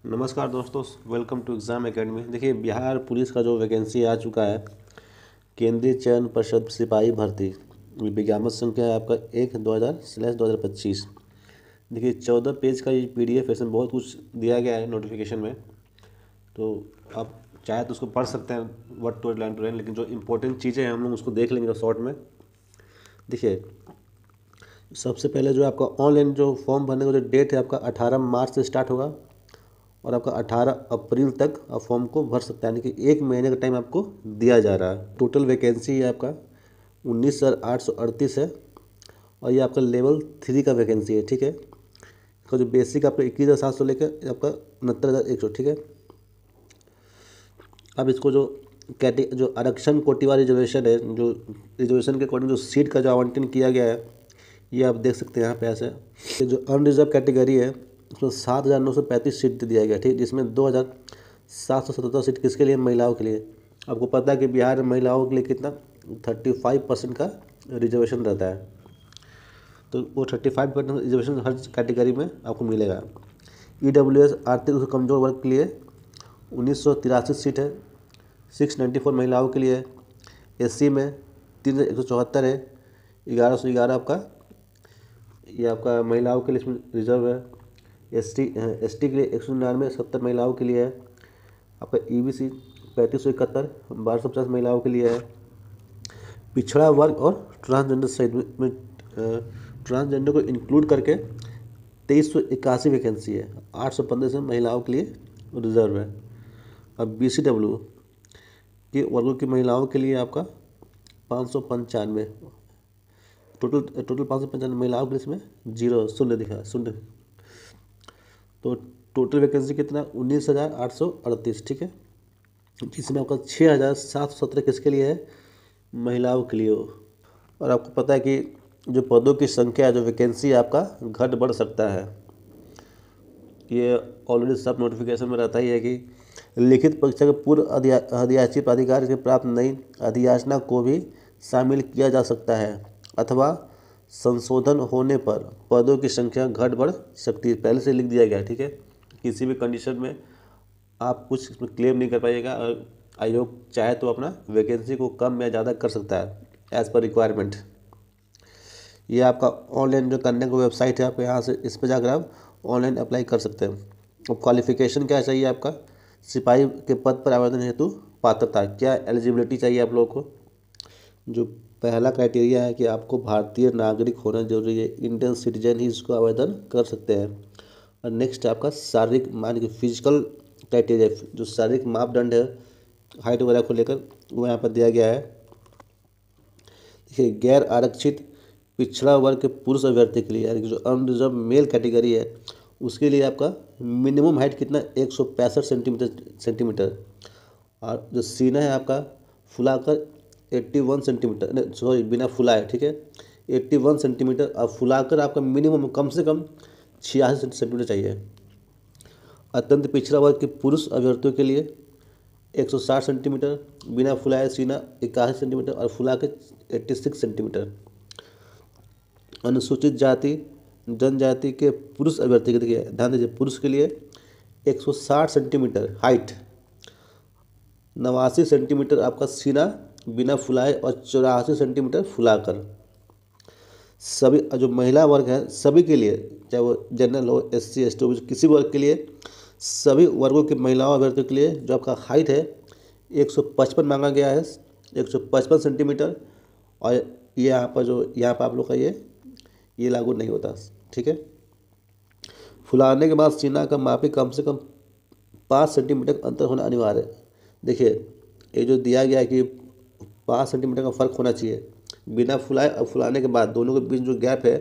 नमस्कार दोस्तों, welcome to exam academy. देखिए, बिहार पुलिस का जो वैकेंसी आ चुका है, केंद्रीय चयन पर्षद सिपाही भर्ती, विज्ञापन संख्या है आपका 1/2000/2025। देखिए, 14 पेज का ये PDF है, इसमें बहुत कुछ दिया गया है नोटिफिकेशन में। तो आप चाहे तो उसको पढ़ सकते हैं word to line to line, लेकिन जो इंपॉर्टेंट चीज़ें हैं हम लोग उसको देख लेंगे शॉर्ट में। देखिए, सबसे पहले जो आपका ऑनलाइन जो फॉर्म भरने का जो डेट है आपका 18 मार्च से स्टार्ट होगा और आपका 18 अप्रैल तक आप फॉर्म को भर सकते हैं, यानी कि 1 महीने का टाइम आपको दिया जा रहा है। टोटल वैकेंसी है आपका 19,838 है और ये आपका लेवल 3 का वैकेंसी है। ठीक है, इसका जो बेसिक आपका 21,700 लेकर आपका 69,100। ठीक है, अब इसको जो आरक्षण कोटिवार रिजर्वेशन है, जो रिजर्वेशन के अकॉर्डिंग जो सीट का जो आवंटन किया गया है, ये आप देख सकते हैं यहाँ पे ऐसे। ये जो अनरिजर्व कैटेगरी है उसमें 7,935 सीट दिया गया। ठीक, जिसमें 2,777 सीट किसके लिए? महिलाओं के लिए। आपको पता है कि बिहार में महिलाओं के लिए कितना 35% का रिजर्वेशन रहता है, तो वो 35% रिजर्वेशन हर कैटेगरी में आपको मिलेगा। EWS आर्थिक रूप से कमजोर वर्ग के लिए 1983 सीट है, 694 महिलाओं के लिए है। SC में 3,174 है, 1111 आपका ये आपका महिलाओं के लिए इसमें रिजर्व है। ST के लिए 199, 70 महिलाओं के लिए है। आपका EBC 3571, 1250 महिलाओं के लिए है। पिछड़ा वर्ग और ट्रांसजेंडर सहित में ट्रांसजेंडर को इंक्लूड करके 2381 वैकेंसी है, 815 से महिलाओं के लिए रिजर्व है। अब BCW के वर्गों की महिलाओं के लिए आपका 595, टोटल 595 महिलाओं के लिए इसमें 0 दिखा शून्य। तो टोटल वैकेंसी कितना? 19,838। ठीक है, जिसमें आपका 6,717 किसके लिए है? महिलाओं के लिए हो। और आपको पता है कि जो पदों की संख्या, जो वैकेंसी आपका घट बढ़ सकता है, ये ऑलरेडी सब नोटिफिकेशन में रहता ही है कि लिखित परीक्षा के पूर्व अधियाची प्राधिकार से प्राप्त नई अधियाचना को भी शामिल किया जा सकता है अथवा संशोधन होने पर पदों की संख्या घट बढ़ सकती है। पहले से लिख दिया गया है। ठीक है, किसी भी कंडीशन में आप कुछ इसमें क्लेम नहीं कर पाइएगा और आयोग चाहे तो अपना वैकेंसी को कम या ज़्यादा कर सकता है एज़ पर रिक्वायरमेंट। ये आपका ऑनलाइन जो करने का वेबसाइट है, आप यहाँ से इस पर जाकर आप ऑनलाइन अप्लाई कर सकते हैं। अब क्वालिफिकेशन क्या चाहिए आपका? सिपाही के पद पर आवेदन हेतु पात्रता, क्या एलिजिबिलिटी चाहिए आप लोगों को? जो पहला क्राइटेरिया है कि आपको भारतीय नागरिक होना जरूरी है, इंडियन सिटीजन ही इसको आवेदन कर सकते हैं। और नेक्स्ट आपका शारीरिक मान के फिजिकल क्राइटेरिया, जो शारीरिक मापदंड है हाइट वगैरह को लेकर, वो यहाँ पर दिया गया है। देखिए, गैर आरक्षित पिछड़ा वर्ग के पुरुष अभ्यर्थी के लिए, यानी कि जो अनरिजर्व मेल कैटेगरी है, उसके लिए आपका मिनिमम हाइट कितना? 165 सेंटीमीटर। और जो सीना है आपका फुलाकर 81 सेंटीमीटर, नहीं सॉरी, बिना फुलाए। ठीक है, 81 सेंटीमीटर और फुलाकर आपका मिनिमम कम से कम 86 सेंटीमीटर चाहिए। अत्यंत पिछड़ा वर्ग के पुरुष अभ्यर्थियों के लिए 160 सेंटीमीटर, बिना फुलाए सीना 81 सेंटीमीटर और फुला के 86 सेंटीमीटर। अनुसूचित जाति जनजाति के पुरुष अभ्यर्थी के लिए, ध्यान दीजिए, पुरुष के लिए 160 सेंटीमीटर हाइट, 89 सेंटीमीटर आपका सीना बिना फुलाए और 84 सेंटीमीटर फुलाकर। सभी जो महिला वर्ग है सभी के लिए, चाहे वो जनरल हो, SC ST किसी वर्ग के लिए, सभी वर्गों की महिलाओं अभ्यर्थियों के लिए जो आपका हाइट है 155 मांगा गया है, 155 सेंटीमीटर। और ये यहाँ पर आप लोग का ये लागू नहीं होता। ठीक है, फुलाने के बाद सीना का मापी कम से कम 5 सेंटीमीटर का अंतर होना अनिवार्य है। देखिए, ये जो दिया गया है कि 5 सेंटीमीटर का फ़र्क होना चाहिए, बिना फुलाए और फुलाने के बाद दोनों के बीच जो गैप है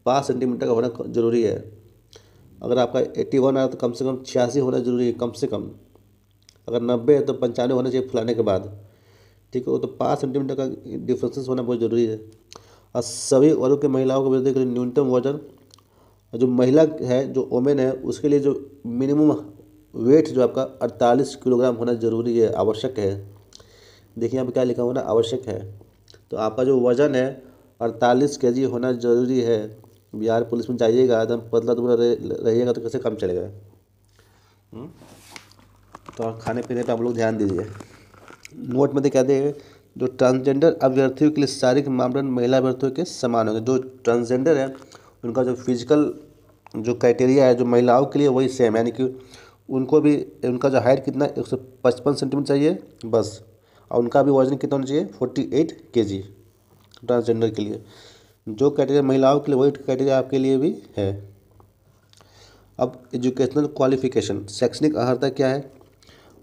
5 सेंटीमीटर का होना जरूरी है। अगर आपका 81 आया तो कम से कम 86 होना जरूरी है, कम से कम। अगर 90 है तो 95 होना चाहिए फुलाने के बाद। ठीक है, वो तो 5 सेंटीमीटर का डिफ्रेंसेस होना बहुत ज़रूरी है। और सभी वर्ग के महिलाओं को वृद्धि के लिए न्यूनतम वजन, जो महिला है, जो वोमेन है, उसके लिए जो मिनिमम वेट जो आपका 48 किलोग्राम होना जरूरी है, आवश्यक है। देखिए यहाँ पे क्या लिखा हुआ ना, आवश्यक है। तो आपका जो वजन है 48 kg होना जरूरी है। बिहार पुलिस में जाइएगा एकदम पतला दुबला रहिएगा तो कैसे काम चलेगा। तो खाने पीने पे आप लोग ध्यान दीजिए। नोट में क्या देगा, जो ट्रांसजेंडर अभ्यर्थियों के लिए शारीरिक मापदंड महिला अभ्यर्थियों के समान होंगे। जो ट्रांसजेंडर है उनका जो फिजिकल जो क्राइटेरिया है जो महिलाओं के लिए वही सेम, यानी कि उनको भी उनका जो हाइट कितना 155 सेंटीमीटर चाहिए बस, और उनका भी वजन कितना होना चाहिए 48 kg ट्रांसजेंडर के लिए। जो क्राइटेरिया महिलाओं के लिए वही क्राइटेरिया आपके लिए भी है। अब एजुकेशनल क्वालिफिकेशन, शैक्षणिक अर्हता क्या है,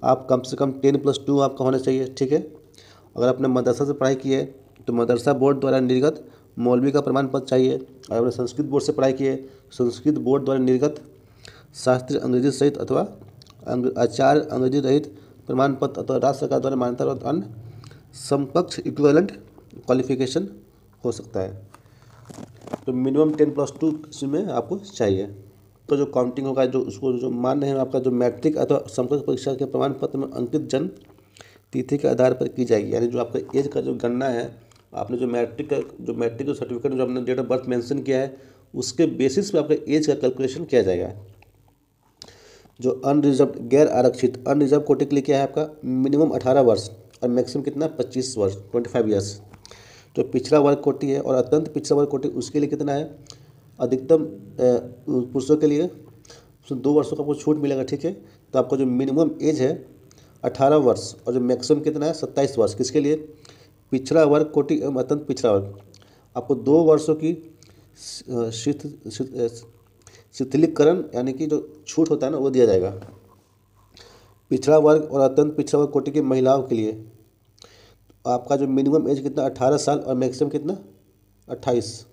आप कम से कम 10+2 आपका होना चाहिए, ठीक है। अगर आपने मदरसा से पढ़ाई की है तो मदरसा बोर्ड द्वारा निर्गत मौलवी का प्रमाण पत्र चाहिए। अगर आपने संस्कृत बोर्ड से पढ़ाई की है, संस्कृत बोर्ड द्वारा निर्गत शास्त्रीय अंग्रेजी सहित अथवा आचार्य अंग्रेजी रहित प्रमाण पत्र अथवा राज्य सरकार द्वारा मान्यता और अन्य समकक्ष इक्विवेलेंट क्वालिफिकेशन हो सकता है। तो मिनिमम 10+2 इसमें आपको चाहिए। तो जो काउंटिंग होगा, जो उसको जो मान रहे हैं आपका जो मैट्रिक अथवा समकक्ष परीक्षा के प्रमाण पत्र में अंकित जन्म तिथि के आधार पर की जाएगी। यानी जो आपका एज का जो गणना है, आपने जो मैट्रिक का सर्टिफिकेट जो आपने डेट ऑफ बर्थ मेंशन किया है उसके बेसिस पे आपका एज का कैलकुलेशन किया जाएगा। जो अनरिजर्व गैर आरक्षित अनरिजर्व कोटि के लिए क्या है आपका मिनिमम 18 वर्ष और मैक्सिमम कितना 25 वर्ष 25 ईयर्स। जो पिछड़ा वर्ग कोटि है और अत्यंत पिछड़ा वर्ग कोटि उसके लिए कितना है, अधिकतम पुरुषों के लिए उसमें 2 वर्षों का आपको छूट मिलेगा, ठीक है। तो आपका जो मिनिमम एज है 18 वर्ष और जो मैक्सिमम कितना है 27 वर्ष, किसके लिए, पिछड़ा वर्ग कोटि एवं अत्यंत पिछड़ा वर्ग। आपको 2 वर्षों की शिथिलीकरण यानी कि जो छूट होता है ना वो दिया जाएगा पिछड़ा वर्ग और अत्यंत पिछड़ा वर्ग कोटि की महिलाओं के लिए। आपका जो मिनिमम एज कितना 18 साल और मैक्सिमम कितना 28,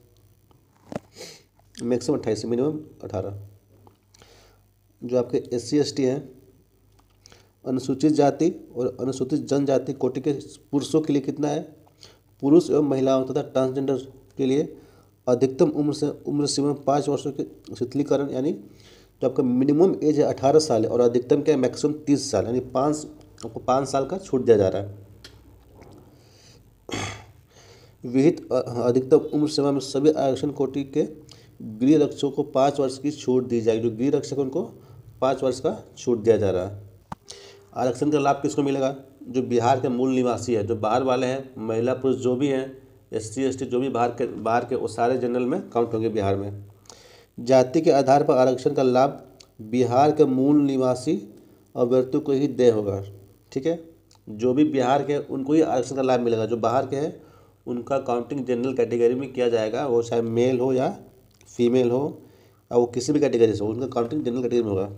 मैक्सिमम 28 मिनिमम 18। जो आपके SC ST हैं अनुसूचित जाति और अनुसूचित जनजाति कोटि के पुरुषों के लिए कितना है, पुरुष एवं महिलाओं तथा ट्रांसजेंडर के लिए अधिकतम उम्र सीमा 5 वर्षों के शिथिलीकरण, यानी जो आपका मिनिमम एज है 18 साल है और अधिकतम क्या है मैक्सिमम 30 साल, यानी आपको 5 साल का छूट दिया जा रहा है। विहित अधिकतम उम्र सीमा में सभी आरक्षण कोटि के गृह रक्षकों को 5 वर्ष की छूट दी जाएगी। जो गृह रक्षक उनको 5 वर्ष का छूट दिया जा रहा है। आरक्षण का लाभ किसको मिलेगा, जो बिहार के मूल निवासी है, जो बाहर वाले हैं, महिला पुरुष जो भी हैं, SC ST जो भी बाहर के वो सारे जनरल में काउंट होंगे बिहार में। जाति के आधार पर आरक्षण का लाभ बिहार के मूल निवासी अभ्यर्थियों को ही देय होगा, ठीक है। जो भी बिहार के उनको ही आरक्षण का लाभ मिलेगा। जो बाहर के हैं उनका काउंटिंग जनरल कैटेगरी में किया जाएगा, वो चाहे मेल हो या फीमेल हो और वो किसी भी कैटेगरी से हो, उनका काउंटिंग जनरल कैटेगरी में होगा।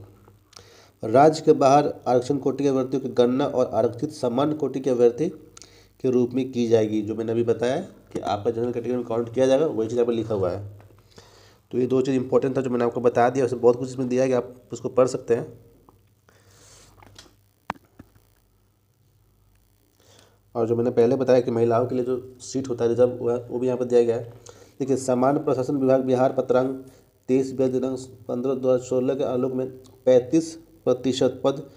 राज्य के बाहर आरक्षण कोटि के अभ्यर्थियों की गणना और आरक्षित सामान्य कोटि के अभ्यर्थी के रूप में की जाएगी। जो मैंने अभी बताया कि आपका जनरल कैटेगरी में काउंट किया जाएगा, वही चीज़ यहाँ पर लिखा हुआ है। तो ये 2 चीज़ इंपॉर्टेंट था जो मैंने आपको बता दिया। उसमें बहुत कुछ इसमें दिया है कि आप उसको पढ़ सकते हैं। और जो मैंने पहले बताया कि महिलाओं के लिए जो सीट होता है रिजर्व, वो भी यहाँ पर दिया गया है। देखिए, सामान्य प्रशासन विभाग बिहार पत्रांक 23 दिनांक 15/2016 के आलोक में 35% पद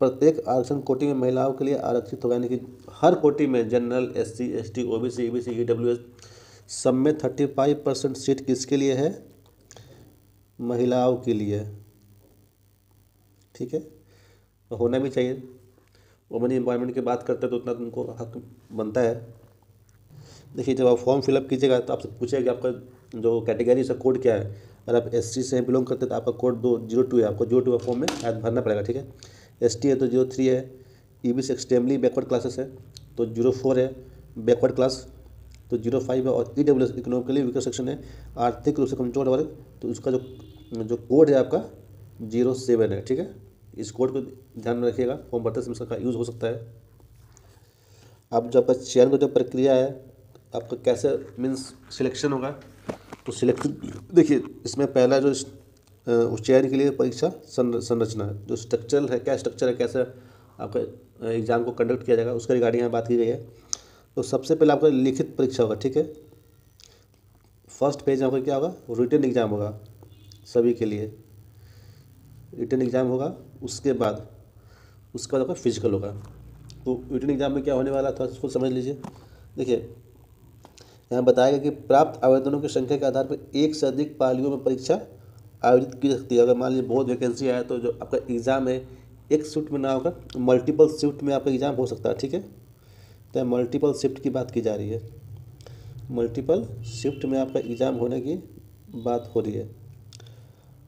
प्रत्येक आरक्षण कोटि में महिलाओं के लिए आरक्षित होगा। यानी कि हर कोटि में general, SC ST OBC EBC EWS सब में 35% सीट किसके लिए है, महिलाओं के लिए, ठीक है। तो होना भी चाहिए। वुमेन एम्पावरमेंट की बात करते हैं तो उतना तुमको हक बनता है। देखिए, जब आप फॉर्म फिलअप कीजिएगा तो आपसे पूछेगा कि आपका जो कैटेगरी से कोड क्या है। अगर आप SC से बिलोंग करते हैं तो आपका कोड 02 है, आपको 02 फॉर्म में शायद भरना पड़ेगा, ठीक है। ST है तो 03 है, EBC एक्सट्रीमली बैकवर्ड क्लासेस है तो 04 है, बैकवर्ड क्लास तो 05 है, और EWS इकोनॉमिकली वीकर सेक्शन है, आर्थिक रूप से कमजोर वर्ग, तो उसका जो कोड है आपका 07 है, ठीक है। इस कोड को ध्यान में रखिएगा, फॉर्म भरते समय इसका यूज़ हो सकता है। अब जो आपका चयन का जो प्रक्रिया है आपका कैसे मीन्स सिलेक्शन होगा, तो सिलेक्शन देखिए इसमें पहला जो चयन के लिए परीक्षा संरचना है, जो स्ट्रक्चरल है, क्या स्ट्रक्चर है, कैसे आपका एग्ज़ाम को कंडक्ट किया जाएगा उसका रिगार्डिंग यहाँ बात की गई है। तो सबसे पहले आपका लिखित परीक्षा होगा, ठीक है। फर्स्ट पेज आपका क्या होगा, रिटन एग्ज़ाम होगा सभी के लिए, रिटन एग्ज़ाम होगा। उसके बाद आपका फिजिकल होगा। तो रिटन एग्ज़ाम में क्या होने वाला था उसको समझ लीजिए। देखिए, यहाँ बताया गया कि प्राप्त आवेदनों की संख्या के आधार पर एक से अधिक पालियों में परीक्षा आयोजित की जा सकती है। अगर मान लीजिए बहुत वैकेंसी आया तो जो आपका एग्ज़ाम है एक शिफ्ट में ना होकर मल्टीपल शिफ्ट में आपका एग्ज़ाम हो सकता है, ठीक है। तो मल्टीपल शिफ्ट की बात की जा रही है, मल्टीपल शिफ्ट में आपका एग्ज़ाम होने की बात हो रही है।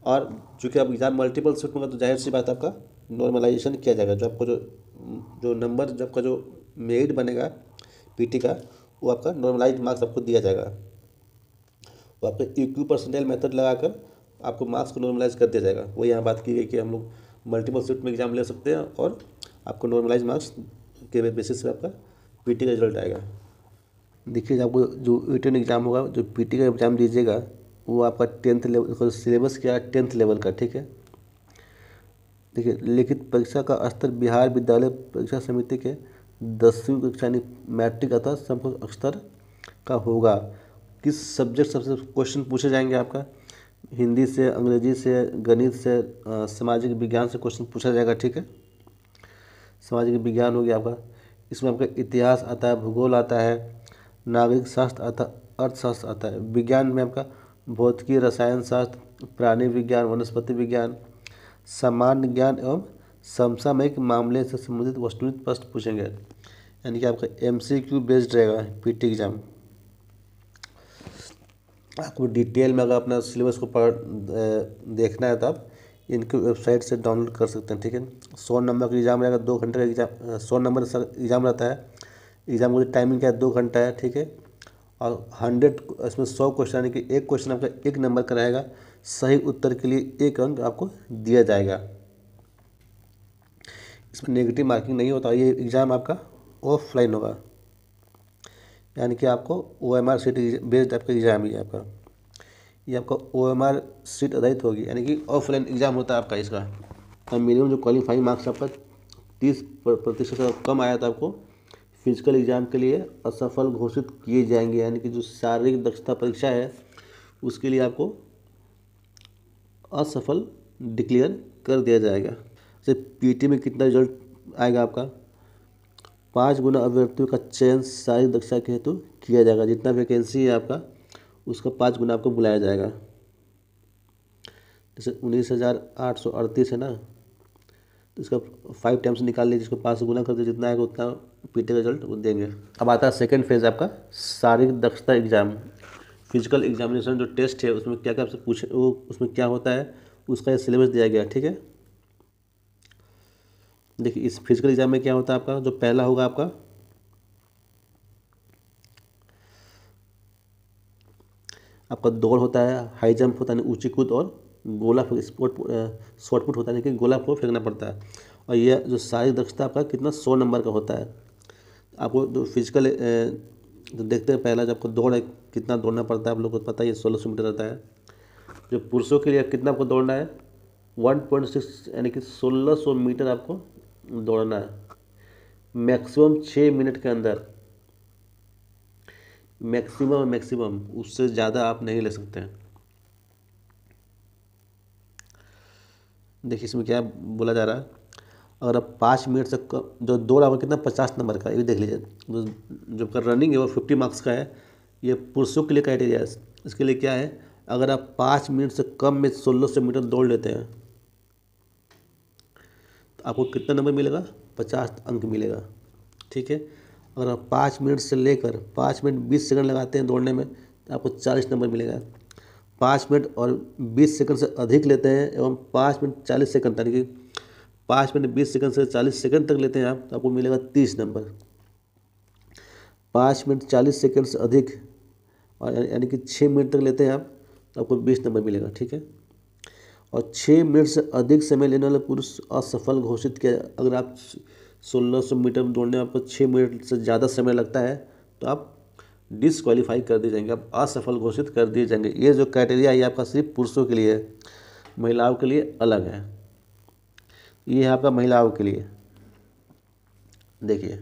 और चूँकि अब एग्ज़ाम मल्टीपल शिफ्ट में होगा तो जाहिर सी बात आपका नॉर्मलाइजेशन किया जाएगा। जो आपको जो नंबर जो आपका जो मेरिट बनेगा पीटी का, वो आपका नॉर्मलाइज मार्क्स आपको दिया जाएगा। वो आपका इक्यू परसेंटाइल मेथड लगाकर आपको मार्क्स को नॉर्मलाइज कर दिया जाएगा। वो यहाँ बात की गई कि हम लोग मल्टीपल शिफ्ट में एग्ज़ाम ले सकते हैं और आपको नॉर्मलाइज मार्क्स के बेसिस पे आपका पीटी का रिजल्ट आएगा। देखिए आपको जो रिटन एग्ज़ाम होगा, जो पीटी का एग्ज़ाम दीजिएगा वो आपका 10th लेवल सिलेबस क्या है, 10th लेवल का, ठीक है। देखिए लिखित परीक्षा का स्तर बिहार विद्यालय परीक्षा समिति के 10वीं कक्षा यानी मैट्रिक अथवा समकक्ष स्तर का होगा। किस सब्जेक्ट सबसे क्वेश्चन पूछे जाएंगे आपका? हिंदी से, अंग्रेजी से, गणित से, सामाजिक विज्ञान से क्वेश्चन पूछा जाएगा, ठीक है। सामाजिक विज्ञान हो गया आपका, इसमें आपका इतिहास आता है, भूगोल आता है, नागरिक शास्त्र आता, अर्थशास्त्र आता है। विज्ञान में आपका भौतिकी, रसायन शास्त्र, प्राणी विज्ञान, वनस्पति विज्ञान, सामान्य ज्ञान एवं समसामयिक मामले से संबंधित वस्तुनिष्ठ प्रश्न पूछेंगे। यानी कि आपका एमसीक्यू बेस्ड रहेगा पीटी एग्जाम। आपको डिटेल में अगर अपना सिलेबस को पढ़ देखना है तो आप इनकी वेबसाइट से डाउनलोड कर सकते हैं, ठीक है। 100 नंबर का एग्ज़ाम रहेगा, 2 घंटे का एग्जाम, 100 नंबर का एग्ज़ाम रहता है। एग्ज़ाम की टाइमिंग क्या है, 2 घंटा है, ठीक है। और 100 इसमें 100 क्वेश्चन यानी कि एक क्वेश्चन आपका 1 नंबर का रहेगा। सही उत्तर के लिए 1 अंक आपको दिया जाएगा। इसमें नेगेटिव मार्किंग नहीं होता। ये एग्ज़ाम आपका ऑफलाइन होगा, यानी कि आपको OMR सीट बेस्ड आपका एग्ज़ाम ही है आपका। ये आपका OMR सीट आधारित होगी, यानी कि ऑफलाइन एग्ज़ाम होता है आपका इसका। और मिनिमम जो क्वालिफाइंग मार्क्स आपका 30% से कम आया था आपको फिजिकल एग्ज़ाम के लिए असफल घोषित किए जाएंगे। यानी कि जो शारीरिक दक्षता परीक्षा है उसके लिए आपको असफल डिक्लेयर कर दिया जाएगा। जैसे पीटी में कितना रिजल्ट आएगा आपका, 5 गुना अभ्यर्थियों का चयन शारीरिक दक्षता के हेतु किया जाएगा। जितना वैकेंसी है आपका उसका 5 गुना आपको बुलाया जाएगा। जैसे 19,838 है ना, तो इसका 5 टाइम्स निकाल लीजिए, इसको 5 गुना कर दीजिए, जितना आएगा उतना पीटी का रिजल्ट वो देंगे। अब आता है सेकंड फेज आपका शारीरिक दक्षता एग्जाम। फिजिकल एग्जामिनेशन जो टेस्ट है उसमें क्या क्या आपसे पूछे, वो उसमें क्या होता है उसका ये सिलेबस दिया गया है, ठीक है। देखिए इस फिजिकल एग्जाम में क्या होता है आपका, जो पहला होगा आपका दौड़ होता है, हाई जंप होता है ऊंची कूद, और गोला शॉर्ट पुट होता है, लेकिन गोला को फेंकना पड़ता है। और यह जो शारीरिक दक्षता आपका कितना 100 नंबर का होता है। आपको जो फिजिकल तो देखते हैं पहला, जब आपको दौड़ है कितना दौड़ना पड़ता है आप लोग को पता है, ये 1600 मीटर रहता है। जो पुरुषों के लिए कितना आपको दौड़ना है 1.6 यानी कि 1600 मीटर आपको दौड़ना है मैक्सिमम 6 मिनट के अंदर। मैक्सिमम उससे ज़्यादा आप नहीं ले सकते हैं। देखिए इसमें क्या बोला जा रहा है, अगर आप 5 मिनट से जो दौड़ आपका कितना 50 नंबर का, ये भी देख लीजिए। जो रनिंग है वो 50 मार्क्स का है। ये पुरुषों के लिए क्राइटेरिया है। इसके लिए क्या है, अगर आप 5 मिनट से कम में 1600 मीटर दौड़ लेते हैं तो आपको कितना नंबर मिलेगा, 50 अंक मिलेगा, ठीक है। अगर आप 5 मिनट से लेकर 5 मिनट 20 सेकंड लगाते हैं दौड़ने में तो आपको 40 नंबर मिलेगा। 5 मिनट और 20 सेकंड से अधिक लेते हैं एवं 5 मिनट 40 सेकंड यानी कि 5 मिनट 20 सेकंड से 40 सेकंड तक लेते हैं आप तो आपको मिलेगा 30 नंबर। 5 मिनट 40 सेकंड से अधिक और यानी कि 6 मिनट तक लेते हैं आप तो आपको 20 नंबर मिलेगा, ठीक है। और 6 मिनट से अधिक समय लेने वाले पुरुष असफल घोषित किया। अगर आप 1600 मीटर दौड़ने में आपको 6 मिनट से ज़्यादा समय लगता है तो आप डिसक्वालीफाई कर दिए जाएंगे, आप असफल घोषित कर दिए जाएंगे। ये जो क्राइटेरिया है आपका सिर्फ पुरुषों के लिए है, महिलाओं के लिए अलग है। ये है आपका महिलाओं के लिए। देखिए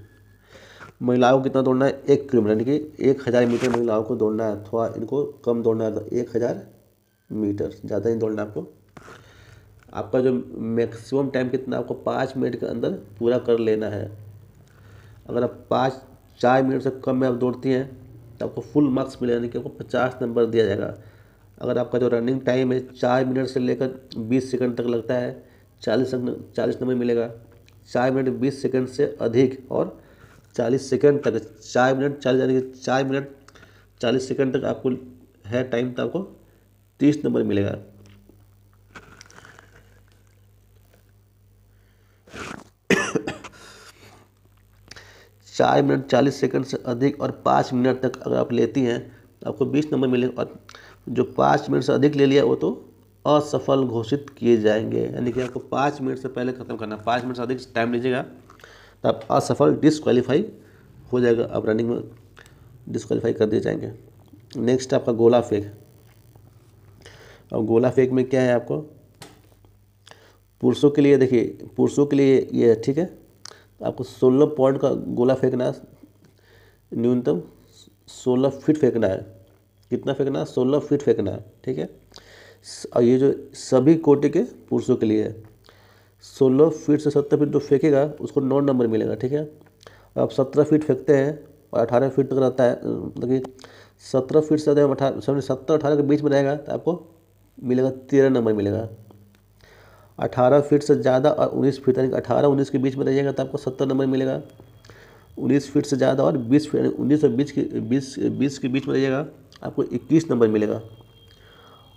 महिलाओं को कितना दौड़ना है, 1 किलोमीटर यानी कि 1000 मीटर महिलाओं को दौड़ना है। थोड़ा इनको कम दौड़ना है, 1000 मीटर, ज़्यादा नहीं दौड़ना आपको। आपका जो मैक्सिमम टाइम कितना, आपको 5 मिनट के अंदर पूरा कर लेना है। अगर आप 4 मिनट से कम में आप दौड़ती हैं तो आपको फुल मार्क्स मिलेगा, यानी कि आपको 50 नंबर दिया जाएगा। अगर आपका जो रनिंग टाइम है 4 मिनट से लेकर 20 सेकंड तक लगता है, 40 नंबर मिलेगा। 4 मिनट 20 सेकंड से अधिक और 40 सेकंड तक, 4 मिनट 40 यानी कि 4 मिनट 40 सेकंड तक आपको है टाइम, तो आपको 30 नंबर मिलेगा। चार मिनट 40 सेकंड से अधिक और 5 मिनट तक अगर आप लेती हैं तो आपको 20 नंबर मिलेंगे, और जो 5 मिनट से अधिक ले लिया वो तो असफल घोषित किए जाएंगे। यानी कि आपको 5 मिनट से पहले ख़त्म करना, 5 मिनट से अधिक टाइम लीजिएगा तो आप असफल डिसक्वालीफाई हो जाएगा, आप रनिंग में डिसक्वालीफाई कर दिए जाएंगे। नेक्स्ट आपका गोला फेंक। और गोला फेंक में क्या है, आपको पुरुषों के लिए, देखिए पुरुषों के लिए ये है, ठीक है। तो आपको 16 पॉइंट का गोला फेंकना, न्यूनतम 16 फीट फेंकना है। कितना फेंकना है? 16 फीट फेंकना है, ठीक है। और ये जो सभी कोटि के पुरुषों के लिए है, 16 फीट से 17 फीट जो फेंकेगा उसको 9 नंबर मिलेगा, ठीक है। आप 17 फीट फेंकते हैं और 18 फीट तक रहता है, मतलब कि 17 फीट से 17-18 के बीच में रहेगा तो आपको मिलेगा 13 नंबर मिलेगा। 18 फीट से ज़्यादा और 19 फीट यानी कि 18-19 के बीच में रहिएगा तो आपको 70 नंबर मिलेगा। 19 फीट से ज़्यादा और 20 फीट 19 और 20 के बीच में रहिएगा आपको 21 नंबर मिलेगा।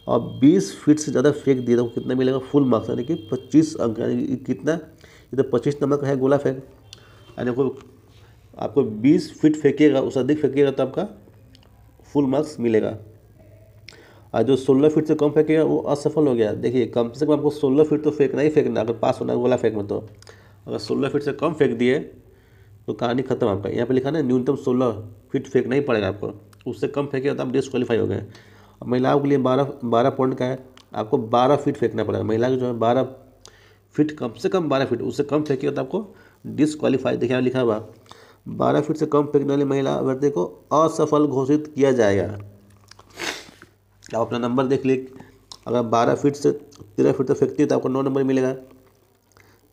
और 20 फीट से ज़्यादा फेंक दिए तो कितना मिलेगा? फुल मार्क्स, यानी कि 25 अंक, यानी कि कितना? ये तो 25 नंबर का है गोला फेंक। यानी आपको 20 फीट फेंकिएगा, उससे अधिक फेंकिएगा तो आपका फुल मार्क्स मिलेगा। और जो 16 फीट से कम फेंकेगा वो असफल हो गया। देखिए कम से कम आपको 16 फीट तो फेंकना ही फेंकना अगर पास होना है गोला फेंक में। तो अगर 16 फीट से कम फेंक दिए तो कहानी खत्म आपका। यहाँ पे लिखा ना न्यूनतम 16 फीट फेंकना ही पड़ेगा आपको, उससे कम फेंकेगा तो आप डिस्क्वालीफाई हो गए। और महिलाओं के लिए 12 पॉइंट का है, आपको 12 फीट फेंकना पड़ेगा। महिला जो है 12 फीट, कम से कम 12 फीट, उससे कम फेंकेगा तो आपको डिस्क्वालीफाई। देखिए यहाँ लिखा हुआ 12 फीट से कम फेंकने वाली महिला अभ्यर्थी को असफल घोषित किया जाएगा। आप अपना नंबर देख लीजिए, अगर 12 फीट से 13 फीट तक फेंकती है तो आपको 9 नंबर मिलेगा।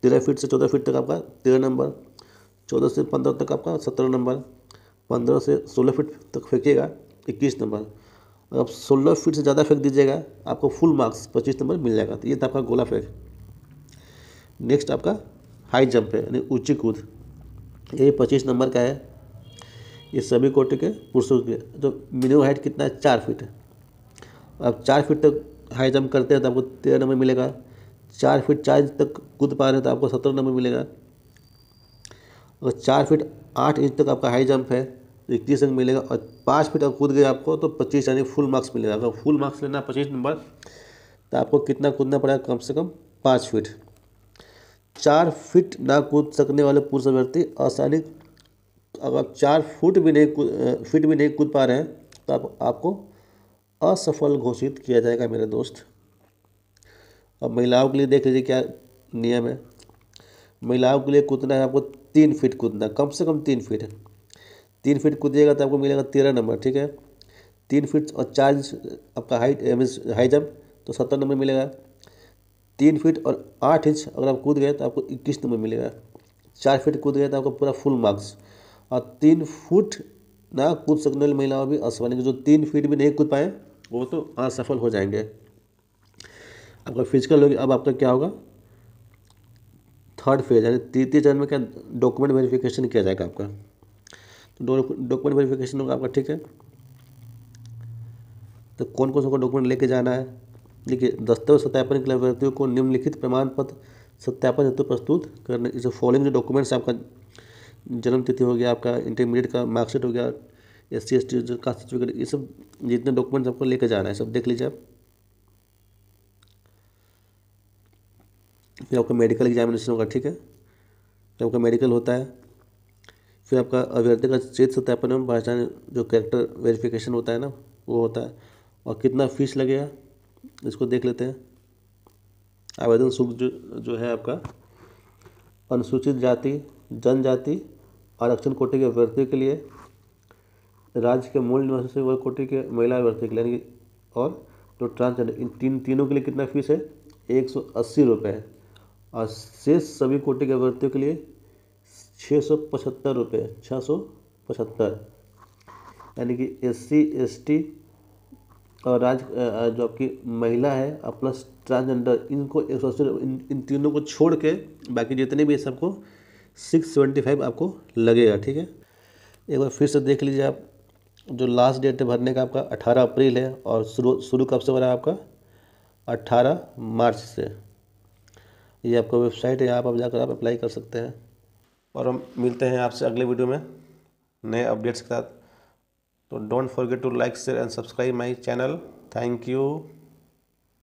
13 फीट से 14 फीट तक आपका 13 नंबर, 14 से 15 तक आपका 17 नंबर, 15 से 16 फीट तक फेंकिएगा 21 नंबर। अगर आप 16 फीट से ज़्यादा फेंक दीजिएगा आपको फुल मार्क्स 25 नंबर मिल जाएगा। तो ये था आपका गोला फेंक। नेक्स्ट आपका हाई जंप है, यानी ऊंची कूद। ये 25 नंबर का है। ये सभी कोटि के पुरुषों के, जो मिनिमम हाइट कितना है? 4 फीट है। आप 4 फीट तक हाई जंप करते हैं तो आपको 13 नंबर मिलेगा। 4 फीट 4 इंच तक कूद पा रहे हैं तो आपको 17 नंबर मिलेगा। अगर 4 फीट 8 इंच तक आपका हाई जंप है तो 21 अंक मिलेगा। और 5 फीट अगर कूद गए आपको तो 25 यानी फुल मार्क्स मिलेगा। अगर फुल मार्क्स लेना 25 नंबर तो आपको कितना कूदना पड़ेगा? कम से कम 5 फीट। 4 फीट ना कूद सकने वाले पुरुष अभ्यर्थी आसानी, अगर 4 फीट भी नहीं कूद पा रहे हैं तो आपको असफल घोषित किया जाएगा मेरे दोस्त। अब महिलाओं के लिए देख लीजिए क्या नियम है। महिलाओं के लिए कूदना है आपको 3 फीट कूदना, कम से कम 3 फीट। 3 फीट कूदिएगा तो आपको मिलेगा 13 नंबर, ठीक है। 3 फीट और 4 इंच आपका हाई जंप तो 70 नंबर मिलेगा। 3 फीट और 8 इंच अगर आप कूद गए तो आपको 21 नंबर मिलेगा। 4 फीट कूद गए तो आपको पूरा फुल मार्क्स। और 3 फुट ना कूद सकने वाली महिलाओं भी असफल, जो 3 फीट भी नहीं कूद पाए वो तो असफल हो जाएंगे। आपका फिजिकल होगी। अब आपका क्या होगा? थर्ड फेज यानी तृतीय चरण में क्या डॉक्यूमेंट वेरिफिकेशन किया जाएगा आपका। तो डॉक्यूमेंट वेरिफिकेशन होगा आपका, ठीक है। तो कौन कौन सा डॉक्यूमेंट लेके जाना है? देखिए दस्तावेज सत्यापन के लिए अभ्यर्थियों को निम्नलिखित प्रमाण पत्र सत्यापन हेतु प्रस्तुत करने, इसे फॉलोइंग जो डॉक्यूमेंट्स, आपका जन्म तिथि हो गया, आपका इंटरमीडिएट का मार्कशीट हो गया, SC/ST कास्ट सर्टिफिकेट, ये सब जितने डॉक्यूमेंट्स आपको लेके जाना है सब देख लीजिए आप। फिर आपका मेडिकल एग्जामिनेशन होगा, ठीक है। फिर आपका मेडिकल होता है। फिर आपका अभ्यर्थी का क्षेत्र सत्यापन एवं पहचान जो कैरेक्टर वेरिफिकेशन होता है ना, वो होता है। और कितना फीस लगेगा इसको देख लेते हैं। आवेदन शुल्क जो है आपका अनुसूचित जाति जनजाति आरक्षण कोटि के अभ्यर्थियों के लिए, राज्य के मूल निवासी से वह कोटि के महिला अभ्यर्थी के लिए, यानी और जो ट्रांसजेंडर, इन तीनों के लिए कितना फीस है? 180 रुपये। और शेष सभी कोटि के अभ्यर्थियों के लिए 675 रुपये, 675। यानी कि SC/ST और जो आपकी महिला है और प्लस ट्रांसजेंडर, इनको 180, इन तीनों को छोड़ के बाकी जितने भी है सबको 675 आपको लगेगा। ठीक है, एक बार फिर से देख लीजिए आप। जो लास्ट डेट है भरने का आपका 18 अप्रैल है और शुरू कब से हो रहा है आपका 18 मार्च से। ये आपका वेबसाइट है, यहाँ पर आप जाकर आप अप्लाई कर सकते हैं। और हम मिलते हैं आपसे अगले वीडियो में नए अपडेट्स के साथ। तो don't forget to like share and subscribe my channel. Thank you.